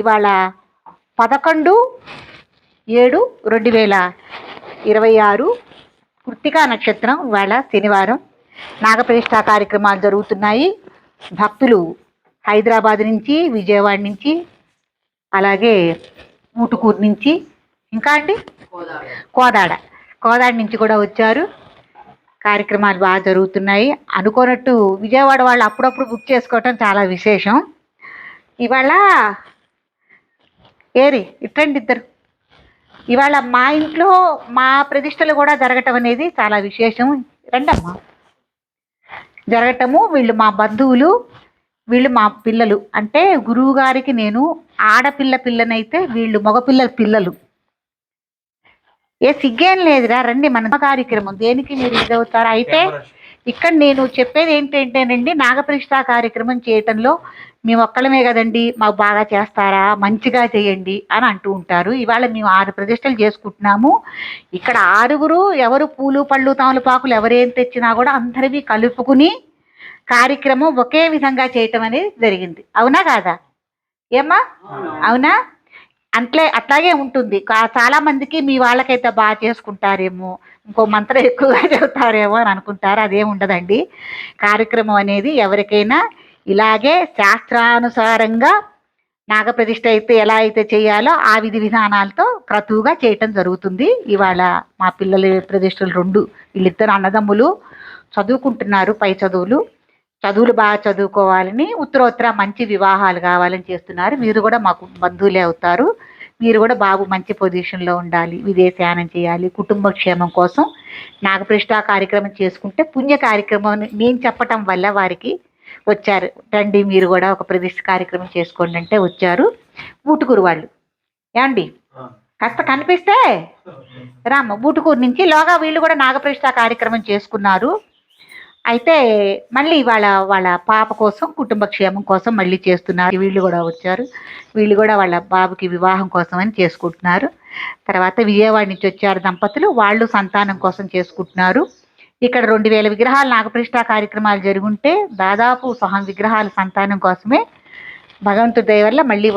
ఇవాళ 11/7/2026 కృత్తికా నక్షత్రం. ఇవాళ శనివారం. నాగప్రతిష్ఠా కార్యక్రమాలు జరుగుతున్నాయి. భక్తులు హైదరాబాద్ నుంచి, విజయవాడ నుంచి, అలాగే ఊటుకూరు నుంచి, ఇంకా అండి కోదాడ నుంచి కూడా వచ్చారు. కార్యక్రమాలు బాగా జరుగుతున్నాయి. అనుకోనట్టు విజయవాడ వాళ్ళు అప్పుడప్పుడు బుక్ చేసుకోవటం చాలా విశేషం. ఇవాళ ఇట్టండి ఇద్దరు. ఇవాళ మా ఇంట్లో మా ప్రతిష్టలు కూడా జరగటం అనేది చాలా విశేషం. రండమ్మా. జరగటము, వీళ్ళు మా బంధువులు, వీళ్ళు మా పిల్లలు. అంటే గురువు గారికి నేను పిల్లనైతే వీళ్ళు మగపిల్లల పిల్లలు. సిగ్గేం లేదురా, రండి. మన కార్యక్రమం దేనికి మీరు ఇదవుతారా? అయితే ఇక్కడ నేను చెప్పేది ఏంటంటేనండి, నాగప్రతిష్ఠా కార్యక్రమం చేయటంలో మేము ఒక్కళ్ళమే కదండి, మాకు బాగా చేస్తారా, మంచిగా చేయండి అని అంటూ ఉంటారు. ఇవాళ మేము 6 ప్రతిష్టలు చేసుకుంటున్నాము. ఇక్కడ 6 ఎవరు పూలు పళ్ళు తమలపాకులు ఎవరేం తెచ్చినా కూడా అందరివి కలుపుకుని కార్యక్రమం ఒకే విధంగా చేయటం అనేది జరిగింది. అవునా కాదా? ఏమ్మా? అవునా? అట్లాగే ఉంటుంది. చాలా మందికి మీ వాళ్ళకైతే బాగా చేసుకుంటారేమో, ఇంకో మంత్రం ఎక్కువగా చెబుతారేమో అని అనుకుంటారు. అదేం ఉండదండి. కార్యక్రమం అనేది ఎవరికైనా ఇలాగే శాస్త్రానుసారంగా నాగప్రతిష్ఠ అయితే ఎలా అయితే చేయాలో ఆ విధి విధానాలతో క్రతువుగా చేయటం జరుగుతుంది. ఇవాళ మా పిల్లల ప్రతిష్టలు 2, వీళ్ళిద్దరు అన్నదమ్ములు చదువుకుంటున్నారు. పై చదువులు బాగా చదువుకోవాలని, ఉత్తరోత్తర మంచి వివాహాలు కావాలని చేస్తున్నారు. మీరు కూడా మాకు బంధువులే అవుతారు. మీరు కూడా బాబు మంచి పొజిషన్లో ఉండాలి, విదేశయానం చేయాలి, కుటుంబ క్షేమం కోసం నాగప్రతిష్ఠా కార్యక్రమం చేసుకుంటే పుణ్య కార్యక్రమం నేను చెప్పటం వల్ల వారికి వచ్చారు. రండి మీరు కూడా ఒక ప్రతిష్ఠ కార్యక్రమం చేసుకోండి అంటే వచ్చారు. ఊటుకూరు వాళ్ళు. ఏమండి కాస్త కనిపిస్తే రామ్మ. ఊటుకూరు నుంచి లోగా వీళ్ళు కూడా నాగప్రతిష్ఠా కార్యక్రమం చేసుకున్నారు. అయితే మళ్ళీ వాళ్ళ పాప కోసం, కుటుంబ క్షేమం కోసం మళ్ళీ చేస్తున్నారు. వీళ్ళు కూడా వచ్చారు. వీళ్ళు కూడా వాళ్ళ బాబుకి వివాహం కోసం అని చేసుకుంటున్నారు. తర్వాత విజయవాడ నుంచి వచ్చారు దంపతులు, వాళ్ళు సంతానం కోసం చేసుకుంటున్నారు. ఇక్కడ 2000 విగ్రహాలు నాగప్రతిష్ఠా కార్యక్రమాలు జరుగుంటే దాదాపు 100 విగ్రహాల సంతానం కోసమే భగవంతుడి దయ వల్ల మళ్ళీ